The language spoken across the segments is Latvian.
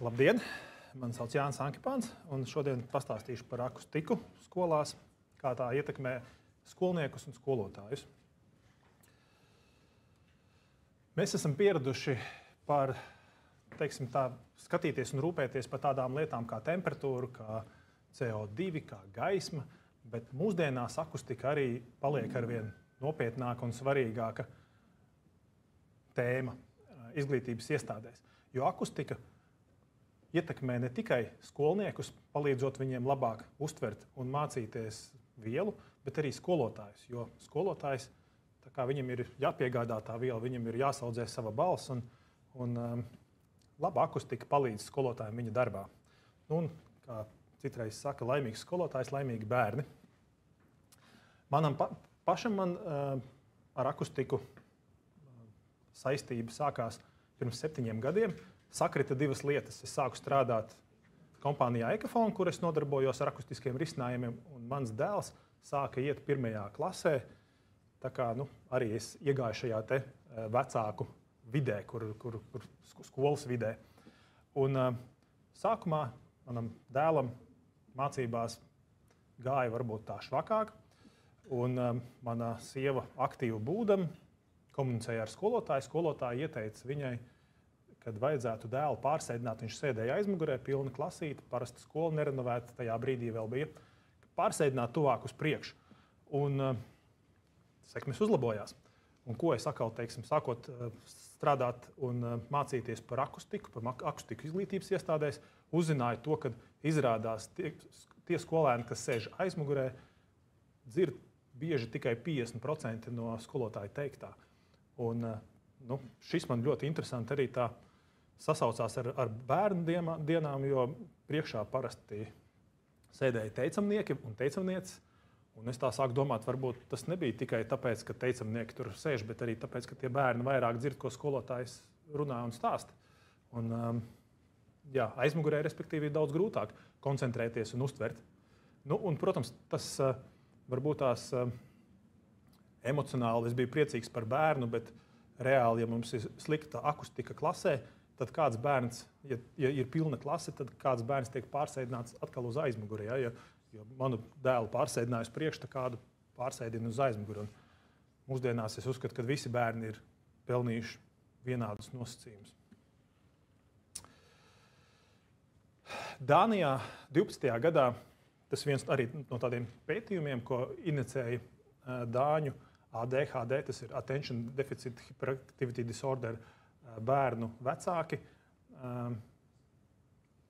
Labdien! Mani sauc Jānis Ankipāns, un šodien pastāstīšu par akustiku skolās, kā tā ietekmē skolniekus un skolotājus. Mēs esam pieraduši skatīties un rūpēties par tādām lietām kā temperatūra, kā CO2, kā gaisma, bet mūsdienās akustika arī paliek arvien nopietnāka un svarīgāka tēma izglītības iestādēs. Jo akustika ietekmē ne tikai skolniekus, palīdzot viņiem labāk uztvert un mācīties vielu, bet arī skolotājus. Jo skolotājs, tā kā viņam ir jāpiegādā tā viela, viņam ir jāsaudzē sava balss, un laba akustika palīdz skolotājiem viņa darbā. Un, kā citreiz saka, laimīgs skolotājs, laimīgi bērni. Man ar akustiku saistība sākās pirms 7 gadiem. Sakrita divas lietas. Es sāku strādāt kompānijā Ekafon, kur es nodarbojos ar akustiskiem risinājumiem, un mans dēls sāka iet 1. klasē. Tā kā arī es iegāju šajā te vecāku vidē, kur skolas vidē. Un sākumā manam dēlam mācībās gāja varbūt tā švakāk, un mana sieva aktīvi būdam komunicēja ar skolotāju. Skolotāja ieteica viņai, kad vajadzētu dēlu pārsēdināt, viņš sēdēja aizmugurē, pilna klasīte, parasta skola nerenovēta, tajā brīdī vēl bija, pārsēdināt tuvāk uz priekšu. Un sekmes uzlabojās. Un ko es atkal, sākot strādāt un mācīties par akustiku izglītības iestādēs, uzzināju to, ka izrādās tie skolēni, kas sēž aizmugurē, dzird bieži tikai 50% no skolotāja teiktā. Un šis man ļoti interesanti arī tā sasaucās ar bērnu dienām, jo priekšā parasti sēdēja teicamnieki un teicamnieces. Un es tā sāku domāt, varbūt tas nebija tikai tāpēc, ka teicamnieki tur sēž, bet arī tāpēc, ka tie bērni vairāk dzird, ko skolotājs runā un stāsta. Un, aizmugurē, respektīvi, ir daudz grūtāk koncentrēties un uztvert. Un, protams, tas varbūt tās emocionāli es biju priecīgs par bērnu, bet reāli, ja mums ir slikta akustika klasē, tad kāds bērns, ja ir pilna klase, tad kāds bērns tiek pārsēdināts atkal uz aizmuguri. Ja? Jo manu dēlu pārsēdināju uz priekšu, kādu pārsēdinu uz aizmuguri. Mūsdienās es uzskatu, ka visi bērni ir pelnījuši vienādus nosacījumus. Dānijā 12. gadā, tas viens arī no tādiem pētījumiem, ko inicēja dāņu ADHD, tas ir Attention Deficit Hyperactivity Disorder, bērnu vecāki,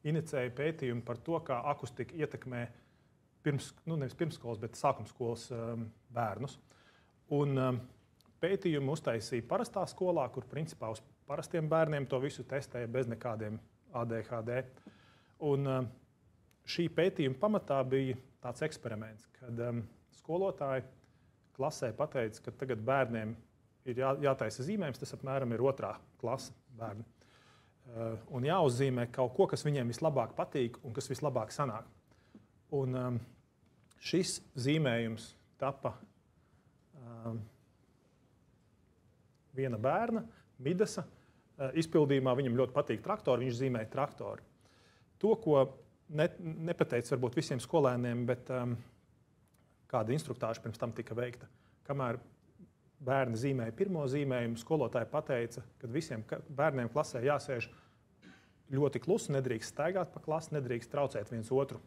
inicēja pētījumu par to, kā akustika ietekmē nevis pirmsskolas, bet sākumskolas bērnus. Un pētījumu uztaisīja parastā skolā, kur principā uz parastiem bērniem to visu testēja bez nekādiem ADHD. Un šī pētījuma pamatā bija tāds eksperiments, kad skolotāji klasē pateica, ka tagad bērniem ir jātaisa zīmējums, tas apmēram ir 2. klase bērni. Un jāuzzīmē kaut ko, kas viņiem vislabāk patīk un kas vislabāk sanāk. Un šis zīmējums tapa viena bērna, Midasa, izpildījumā. Viņam ļoti patīk traktori, viņš zīmēja traktori. To, ko nepateica varbūt visiem skolēniem, bet kāda instruktāža pirms tam tika veikta. Kamēr bērni zīmēja pirmo zīmējumu, skolotāji pateica, ka visiem bērniem klasē jāsēž ļoti klusi, nedrīkst staigāt pa klasi, nedrīkst traucēt viens otru.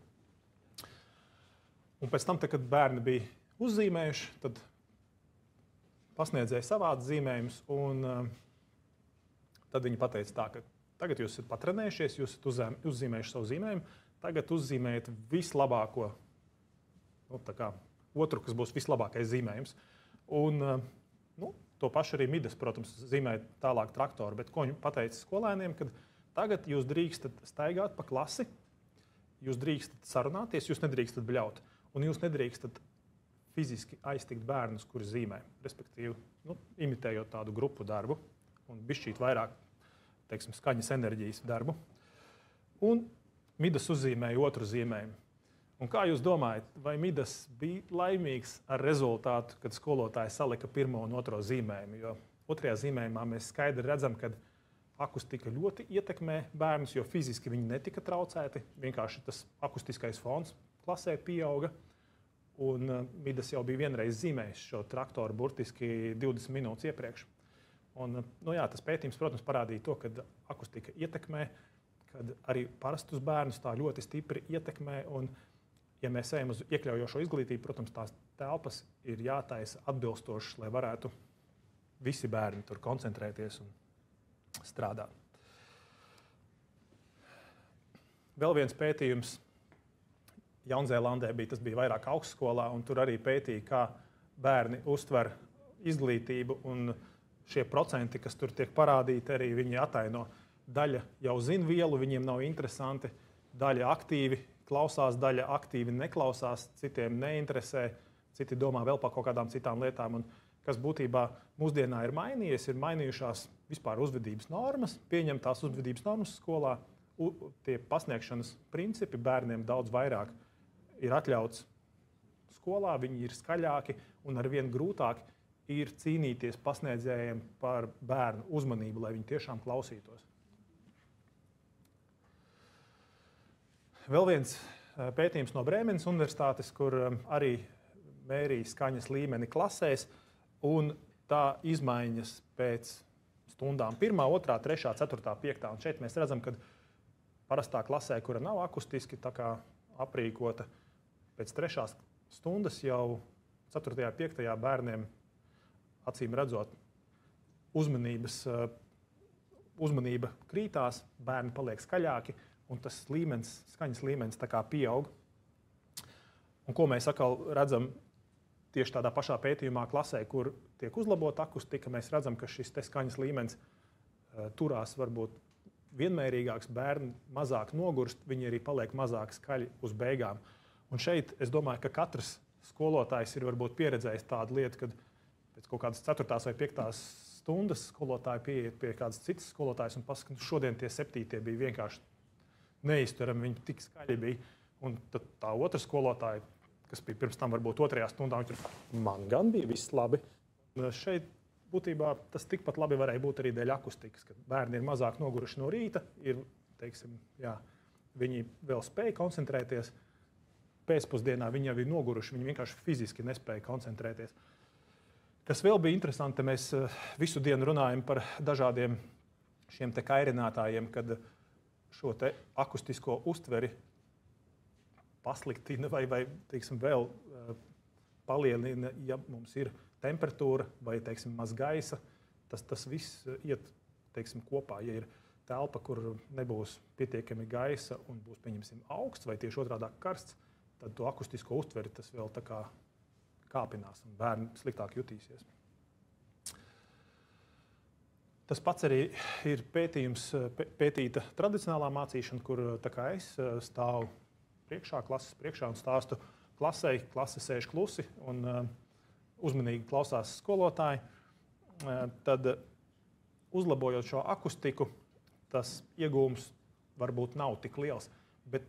Un pēc tam, kad bērni bija uzzīmējuši, tad pasniedzēja savāds zīmējumus, un tad viņi pateica tā, ka tagad jūs esat patrenējušies, jūs esat uzzīmējuši savu zīmējumu, tagad uzzīmējiet vislabāko, otru, kas būs vislabākais zīmējums. Un to pašu arī Midas, protams, zīmēja tālāk traktoru, bet ko viņi pateica skolēniem, kad tagad jūs drīkstat staigāt pa klasi, jūs drīkstat sarunāties, jūs nedrīkstat bļaut, un jūs nedrīkstat fiziski aiztikt bērnus, kuri zīmē, respektīvi, imitējot tādu grupu darbu un bišķīt vairāk, skaņas enerģijas darbu. Un Midas uzzīmēja otru zīmējumu. Un kā jūs domājat, vai Midas bija laimīgs ar rezultātu, kad skolotāji salika 1. un 2. zīmējumu? Jo 2. zīmējumā mēs skaidri redzam, ka akustika ļoti ietekmē bērnus, jo fiziski viņi netika traucēti. Vienkārši tas akustiskais fons klasē pieauga. Un Midas jau bija vienreiz zīmējis šo traktoru burtiski 20 minūtes iepriekš. Un, tas pētījums, protams, parādīja to, ka akustika ietekmē, kad arī parastus bērnus tā ļoti stipri ietekmē. Un, ja mēs ejam uz iekļaujošo izglītību, protams, tās telpas ir jātaisa atbilstošas, lai varētu visi bērni tur koncentrēties un strādāt. Vēl viens pētījums Jaunzēlandē tas bija vairāk augstskolā, un tur arī pētīja, kā bērni uztver izglītību, un šie procenti, kas tur tiek parādīti, arī viņi ataino. Daļa jau zina vielu, viņiem nav interesanti, daļa aktīvi klausās, daļa aktīvi neklausās, citiem neinteresē, citi domā vēl par kaut kādām citām lietām. Un kas būtībā mūsdienā ir mainījies, ir mainījušās vispār uzvedības normas, pieņemtās uzvedības normas skolā, tie pasniegšanas principi bērniem daudz vairāk ir atļauts skolā, viņi ir skaļāki un arvien grūtāk ir cīnīties pasniedzējiem par bērnu uzmanību, lai viņi tiešām klausītos. Vēl viens pētījums no Brēmenes universitātes, kur arī mērīja skaņas līmeni klasēs, un tā izmaiņas pēc stundām 1, 2, 3, 4, 5. Un šeit mēs redzam, ka parastā klasē, kura nav akustiski tā kā aprīkota, pēc 3. stundas jau 4. 5. bērniem acīm redzot uzmanība krītās, bērni paliek skaļāki, un tas skaņas līmenis tā kā pieaug. Un ko mēs atkal redzam tieši tādā pašā pētījumā klasē, kur tiek uzlabota akustika, mēs redzam, ka šis skaņas līmenis turās varbūt vienmērīgāks, bērni mazāk nogurst, viņi arī paliek mazāk skaļi uz beigām. Un šeit es domāju, ka katrs skolotājs ir varbūt pieredzējis tādu lietu, kad pēc kaut kādas 4. vai 5. stundas skolotāji pieiet pie kādas citas skolotājas un pasaka, ka šodien tie 7. bija vienkārši neizturami, viņi tik skaļi bija. Un tad tā otra skolotāja, kas bija pirms tam varbūt 2. stundā, viņi tur, man gan bija viss labi. Un šeit būtībā tas tikpat labi varēja būt arī dēļ akustikas, kad bērni ir mazāk noguruši no rīta, viņi vēl spēja koncentrēties, pēcpusdienā viņi jau ir noguruši, viņi vienkārši fiziski nespēja koncentrēties. Kas vēl bija interesanti, mēs visu dienu runājam par dažādiem šiem te kairinātājiem, kad šo te akustisko uztveri pasliktina vai vēl palielina, ja mums ir temperatūra vai maz gaisa, tas viss iet kopā. Ja ir telpa, kur nebūs pietiekami gaisa un būs, pieņemsim, augsts vai tieši otrādāk karsts, tad to akustisko uztveri tas vēl tā kā kāpinās un bērni sliktāk jutīsies. Tas pats arī ir pētīta tradicionālā mācīšana, kur tā kā es stāvu klases priekšā un stāstu klasei, klase sēž klusi un uzmanīgi klausās skolotāji. Tad uzlabojot šo akustiku, tas iegūms varbūt nav tik liels. Bet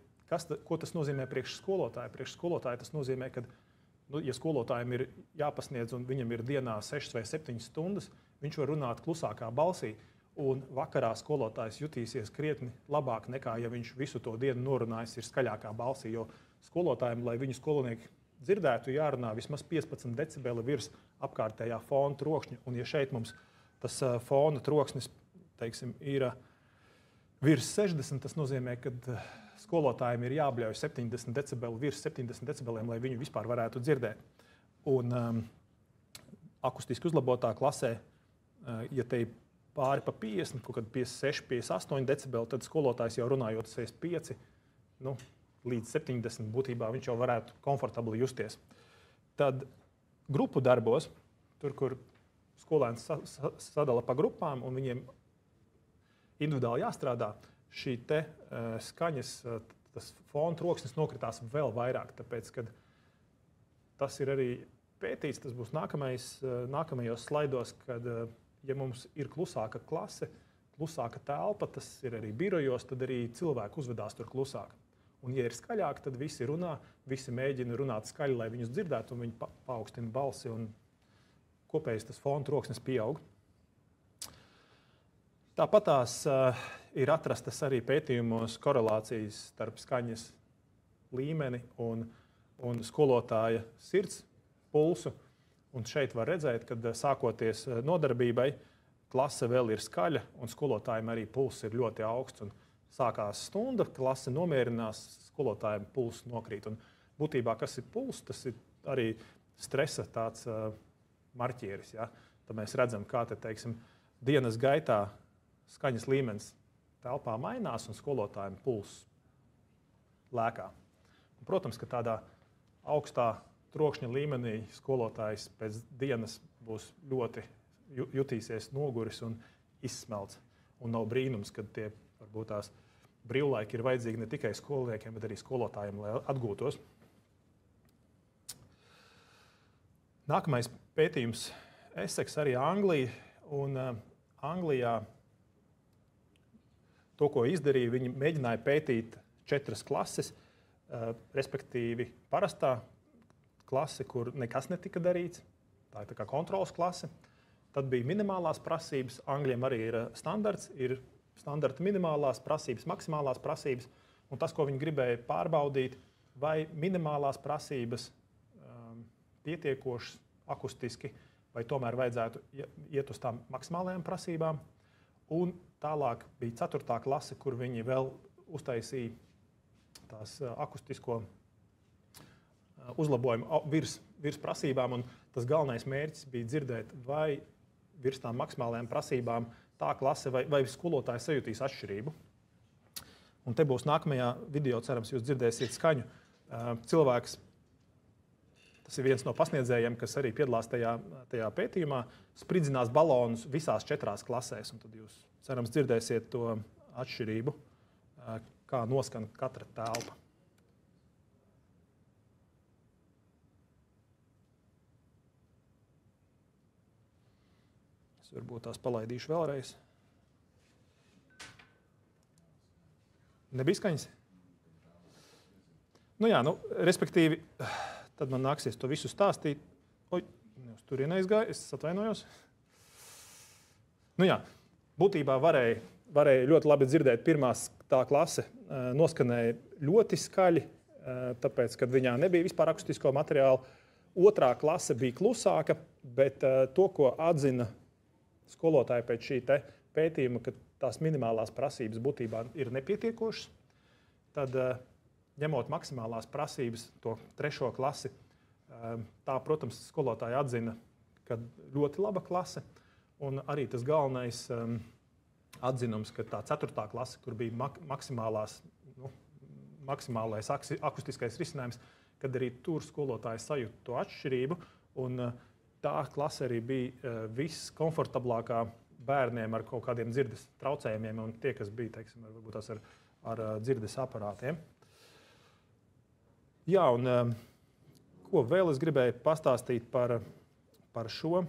ko tas nozīmē priekš skolotāja? Priekš skolotāja tas nozīmē, ka, ja skolotājiem ir jāpasniedz un viņam ir dienā 6 vai 7 stundas, viņš var runāt klusākā balsī, un vakarā skolotājs jutīsies krietni labāk nekā, ja viņš visu to dienu norunājis ir skaļākā balsī, jo skolotājiem, lai viņu skolonieki dzirdētu, jārunā vismaz 15 decibeli virs apkārtējā fona trokšņa, un ja šeit mums tas fona troksnis, ir virs 60, tas nozīmē, ka skolotājiem ir jābļauj 70 decibeli virs 70 decibeliem, lai viņu vispār varētu dzirdēt. Un akustiski uzlabotā klasē, ja te ir pāri pa 50, kaut kad 56, 58 decibeli, tad skolotājs jau runājot 65, līdz 70 būtībā viņš jau varētu komfortabli justies. Tad grupu darbos, tur, kur skolēns sadala pa grupām un viņiem individuāli jāstrādā, šī te skaņas, tas fona troksnis nokritās vēl vairāk, tāpēc, kad tas ir arī pētīts, tas būs nākamajos slaidos, kad, ja mums ir klusāka klase, klusāka telpa, tas ir arī birojos, tad arī cilvēki uzvedās tur klusāk. Un, ja ir skaļāk, tad visi runā, visi mēģina runāt skaļi, lai viņus dzirdētu, un viņi paaugstina balsi, un kopējais tas fona troksnis pieaug. Tāpatās ir atrastas arī pētījumos korelācijas starp skaņas līmeni un skolotāja sirds pulsu. Un šeit var redzēt, ka sākoties nodarbībai, klase vēl ir skaļa un skolotājiem arī pulss ir ļoti augsts. Un sākās stunda, klase nomierinās, skolotājiem pulss nokrīt. Un būtībā, kas ir pulss, tas ir arī stresa tāds marķieris. Ja? Tad mēs redzam, kā te, teiksim, dienas gaitā skaņas līmenis telpā mainās un skolotājiem pulss lēkā. Un, protams, ka tādā augstā trokšņa līmenī skolotājs pēc dienas būs ļoti jutīsies noguris un izsmelts. Un nav brīnums, ka tie varbūt tās brīvlaiki ir vajadzīgi ne tikai skolniekiem, bet arī skolotājiem, lai atgūtos. Nākamais pētījums Essex, arī Anglija. Un Anglijā to, ko izdarīja, viņi mēģināja pētīt 4 klases, respektīvi parastā klase, kur nekas netika darīts. Tā ir tā kā kontrolas klase. Tad bija minimālās prasības. Angļiem arī ir standarts, ir standarta minimālās prasības, maksimālās prasības. Un tas, ko viņi gribēja pārbaudīt, vai minimālās prasības pietiekošas akustiski, vai tomēr vajadzētu iet uz tām maksimālajām prasībām. Un tālāk bija 4. klase, kur viņi vēl uztaisīja tās akustisko uzlabojumu virs prasībām. Un tas galvenais mērķis bija dzirdēt, vai virs tām maksimālajām prasībām tā klase vai skolotāji sajūtīs atšķirību. Un te būs nākamajā video, cerams, jūs dzirdēsiet skaņu. Cilvēks, tas ir viens no pasniedzējiem, kas arī piedalās tajā pētījumā, spridzinās balonus visās 4 klasēs. Un tad jūs, cerams, dzirdēsiet to atšķirību, kā noskan katra telpa. Es varbūt tās palaidīšu vēlreiz. Nebija skaņas? Nu jā, respektīvi, tad man nāksies to visu stāstīt. Oi, uz turieni aizgāju, es atvainojos. Nu jā, būtībā varēja ļoti labi dzirdēt. Pirmās tā klase noskanēja ļoti skaļi, tāpēc, kad viņā nebija vispār akustisko materiālu. 2. klase bija klusāka, bet to, ko atzina skolotāji pēc šī te pētījuma, ka tās minimālās prasības būtībā ir nepietiekošas, tad ņemot maksimālās prasības, to 3. klasi, tā, protams, skolotāji atzina, ka ļoti laba klase. Un arī tas galvenais atzinums, ka tā 4. klase, kur bija maksimālais akustiskais risinājums, kad arī tur skolotāji sajūta to atšķirību. Un tā klase arī bija viskomfortablākā bērniem ar kaut kādiem dzirdes traucējumiem un tie, kas bija, teiksim, varbūt tās ar dzirdes aparātiem. Jā, un ko vēl es gribēju pastāstīt par šo?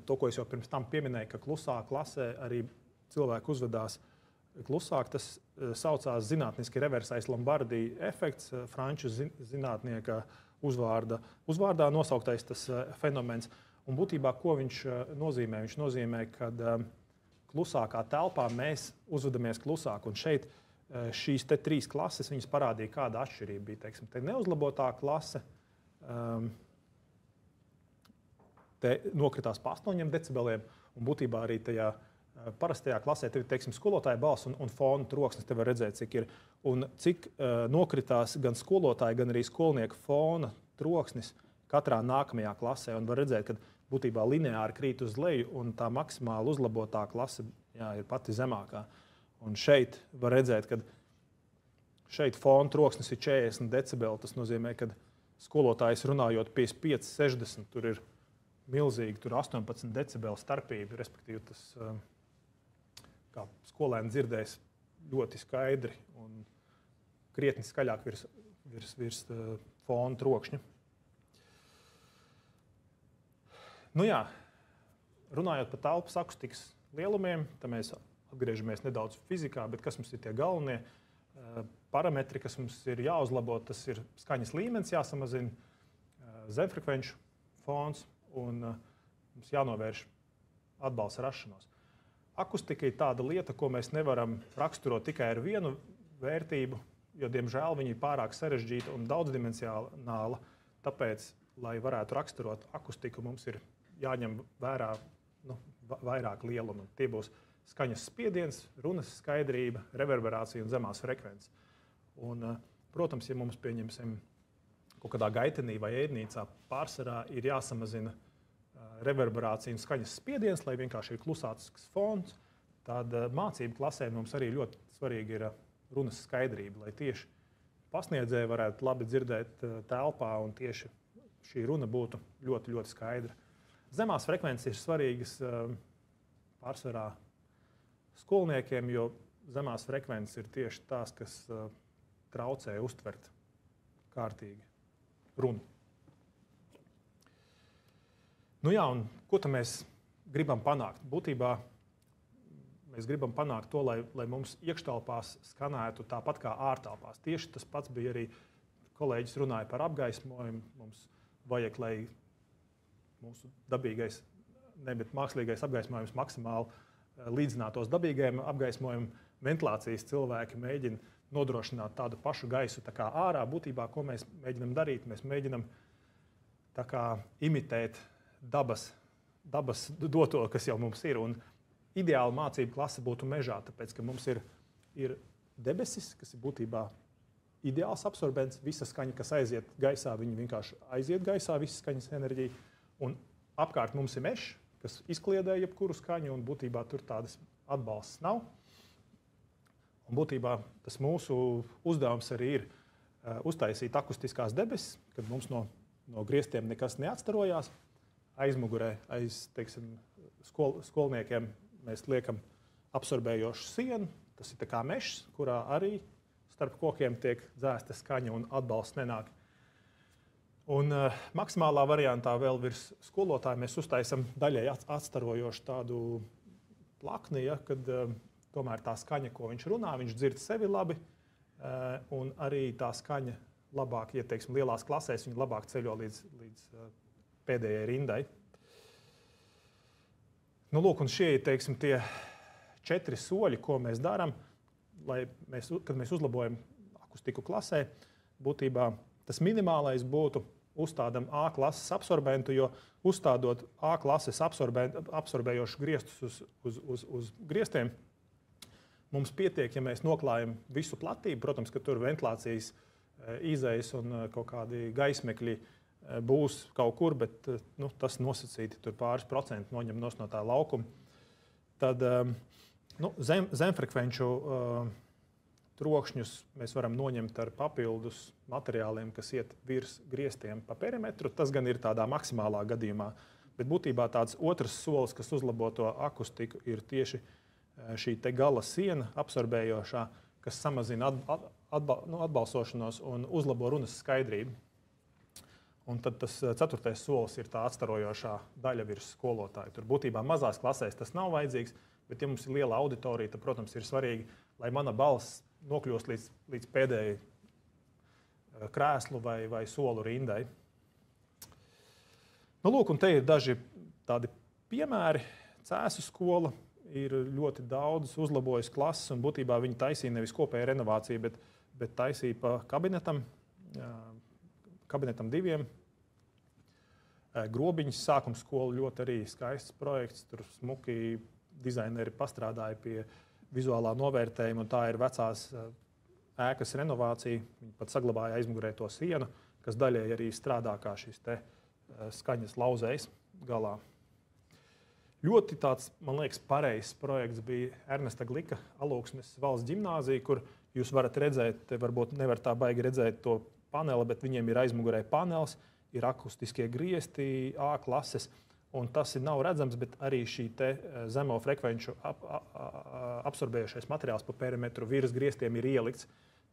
To, ko es jau pirms tam pieminēju, ka klusā klasē arī cilvēki uzvedās klusāk. Tas saucās zinātniski reversais Lombardi efekts, franču zinātnieka uzvārdā nosauktais tas fenomens. Un būtībā, ko viņš nozīmē? Viņš nozīmē, ka klusākā telpā mēs uzvedamies klusāk. Un šeit šīs 3 klases viņas parādīja, kāda atšķirība bija. Teiksim, te neuzlabotā klase te nokritās pa 8 decibeliem. Un būtībā arī tajā parastajā klasē tev ir, teiksim, skolotāja balss un fona troksnis. Te var redzēt, cik ir. Un cik nokritās gan skolotāja, gan arī skolnieku fona troksnis katrā nākamajā klasē. Un var redzēt, ka būtībā lineāri krīt uz leju, un tā maksimāli uzlabotā klase ir pati zemākā. Un šeit var redzēt, ka šeit fona troksnis ir 40 decibeli. Tas nozīmē, ka skolotājs runājot 55, 60, tur ir milzīgi, tur 18 decibeli starpība. Respektīvi, tas, kā skolēni dzirdēs, ļoti skaidri un krietni skaļāk virs fona trokšņa. Nu jā, runājot par telpas akustikas lielumiem, tad mēs atgriežamies nedaudz fizikā, bet kas mums ir tie galvenie parametri, kas mums ir jāuzlabo, tas ir skaņas līmenis jāsamazina, zemfrekvenču fons un mums jānovērš atbalsta rašanos. akustika ir tāda lieta, ko mēs nevaram raksturot tikai ar vienu vērtību, jo, diemžēl, viņa ir pārāk sarežģīta un daudzdimensionāla. Tāpēc, lai varētu raksturot akustiku, mums ir jāņem vērā vairāk lielumu. Tie būs skaņas spiediens, runas skaidrība, reverberācija un zemās frekvences. Un, protams, ja mums, pieņemsim, kaut kādā gaitenī vai ēdnīcā pārsvarā ir jāsamazina reverberācija un skaņas spiediens, lai vienkārši ir klusāks fons, tad mācību klasē mums arī ļoti svarīgi ir runas skaidrība, lai tieši pasniedzēji varētu labi dzirdēt telpā un tieši šī runa būtu ļoti, ļoti skaidra. Zemās frekvences ir svarīgas pārsvarā skolniekiem, jo zemās frekvences ir tieši tās, kas traucē uztvert kārtīgi runu. Nu jā, un ko tad mēs gribam panākt? Būtībā mēs gribam panākt to, lai mums iekštelpās skanētu tāpat kā ārtelpās. Tieši tas pats bija arī kolēģis runāja par apgaismojumu. Mums vajag, lai mūsu dabīgais, bet mākslīgais apgaismojums maksimāli līdzinātos dabīgajam apgaismojumam. Ventilācijas cilvēki mēģina nodrošināt tādu pašu gaisu tā kā ārā. Būtībā, ko mēs mēģinam darīt? Mēs mēģinam tā kā imitēt dabas doto, kas jau mums ir. Un ideāla mācību klase būtu mežā, tāpēc, ka mums ir debesis, kas ir būtībā ideāls absorbents. Visa skaņa, kas aiziet gaisā, viņa vienkārši aiziet gaisā, visa skaņas enerģija. Un apkārt mums ir mežs, kas izkliedē jebkuru skaņu, un būtībā tur tādas atbalsts nav. Un būtībā tas mūsu uzdevums arī ir uztaisīt akustiskās debesis, kad mums no griestiem nekas neatstarojās. Aizmugurē, teiksim, skolniekiem mēs liekam absorbējošu sienu. Tas ir tā kā mežs, kurā arī starp kokiem tiek dzēsta skaņa un atbalsts nenāk. Un maksimālā variantā vēl virs skolotāja mēs uztaisam daļai atstarojošu tādu plakni, kad tomēr tā skaņa, ko viņš runā, viņš dzird sevi labi, un arī tā skaņa labāk, ja teiksim, lielās klasēs, viņa labāk ceļo līdz pēdējai rindai. Nu, lūk, un šie ir, teiksim, tie 4 soļi, ko mēs darām, kad mēs uzlabojam akustiku klasē. Būtībā tas minimālais būtu uzstādam A klases absorbentu, jo uzstādot A klases absorbējošu griestus uz griestiem, mums pietiek, ja mēs noklājam visu platību. Protams, ka tur ventilācijas izejas un kaut kādi gaismekļi būs kaut kur, bet tas nosacīti tur pāris procenti noņem no tā laukuma. Tad zemfrekvenču trokšņus mēs varam noņemt ar papildus materiāliem, kas iet virs griestiem pa perimetru. Tas gan ir tādā maksimālā gadījumā. Bet būtībā tāds otrs solis, kas uzlabo to akustiku, ir tieši šī te gala siena absorbējošā, kas samazina atbalsošanos un uzlabo runas skaidrību. Un tad tas 4. solis ir tā atstarojošā daļa virs skolotāja. Tur būtībā mazās klasēs tas nav vajadzīgs, bet ja mums ir liela auditorija, tad, protams, ir svarīgi, lai mana balss nokļūst līdz pēdējai krēslu vai solu rindai. Nu, lūk, un te ir daži tādi piemēri. Cēsu skola ir ļoti daudz uzlabojusi klases, un būtībā viņi taisīja nevis kopēju renovāciju, bet taisīja pa kabinetam 2. Grobiņas sākuma skola ļoti arī skaists projekts. Tur smuki dizaineri pastrādāja pie vizuālā novērtējuma, un tā ir vecās ēkas renovācija. Viņi pat saglabāja aizmugurē to sienu, kas daļēji arī strādā kā šis te skaņas lauzējs galā. Ļoti tāds, man liekas, pareizs projekts bija Ernesta Glika Alūksnes valsts ģimnāzija, kur jūs varat redzēt, te varbūt nevar tā baigi redzēt to paneli, bet viņiem ir aizmugurē panelis, ir akustiskie griesti, A klases, un tas nav redzams, bet arī šī te zemo frekvenču absorbējušais materiāls pa perimetru virs griestiem ir ielikts.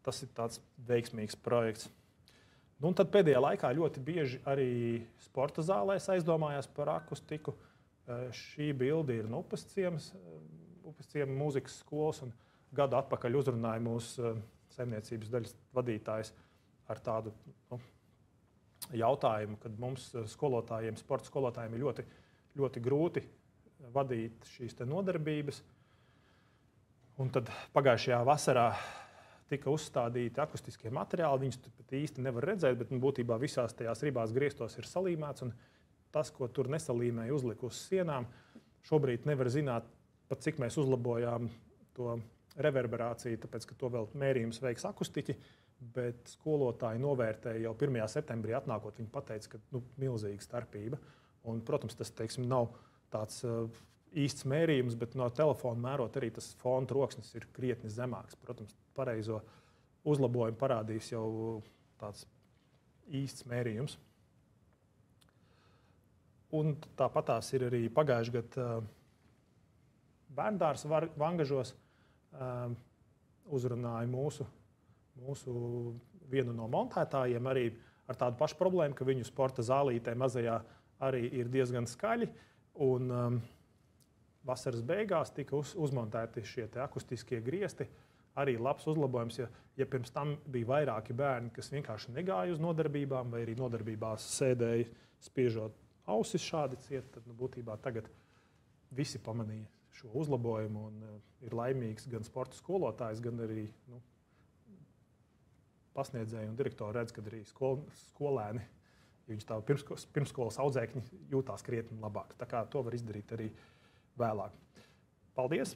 Tas ir tāds veiksmīgs projekts. Nu, un tad pēdējā laikā ļoti bieži arī sporta zālēs aizdomājās par akustiku. Šī bilde ir no Upes ciema mūzikas skolas, un gadu atpakaļ uzrunāja mūsu saimniecības daļas vadītājs ar tādu jautājumu, kad mums sporta skolotājiem ir ļoti, ļoti grūti vadīt šīs te nodarbības. Un tad pagājušajā vasarā tika uzstādīti akustiskie materiāli. Viņus pat īsti nevar redzēt, bet būtībā visās tajās ribās griestos ir salīmēts. Un tas, ko tur nesalīmēja, uzlika uz sienām, šobrīd nevar zināt, pat cik mēs uzlabojām to reverberāciju, tāpēc, ka to vēl mērījums veiks akustiķi. Bet skolotāji novērtēja jau 1. septembrī atnākot. Viņi pateica, ka milzīga starpība. Un, protams, tas nav tāds īsts mērījums, bet no telefona mērot arī tas fona troksnis ir krietni zemāks. Protams, pareizo uzlabojumu parādīs jau tāds īsts mērījums. Un tāpatās ir arī pagājušajā gadā bērndārs Vangažos uzrunāja mūsu vienu no montētājiem arī ar tādu pašu problēmu, ka viņu sporta zālītē mazajā arī ir diezgan skaļi. Un vasaras beigās tika uzmontēti šie akustiskie griesti. Arī labs uzlabojums, ja pirms tam bija vairāki bērni, kas vienkārši negāja uz nodarbībām, vai arī nodarbībās sēdēja spiežot ausis šādi ciet, tad būtībā tagad visi pamanīja šo uzlabojumu un ir laimīgs gan sporta skolotājs, gan arī pasniedzēji un direktori redz, ka arī skolēni, ja viņi tā pirmsskolas audzēkņi jūtās krietni labāk. Tā kā to var izdarīt arī vēlāk. Paldies!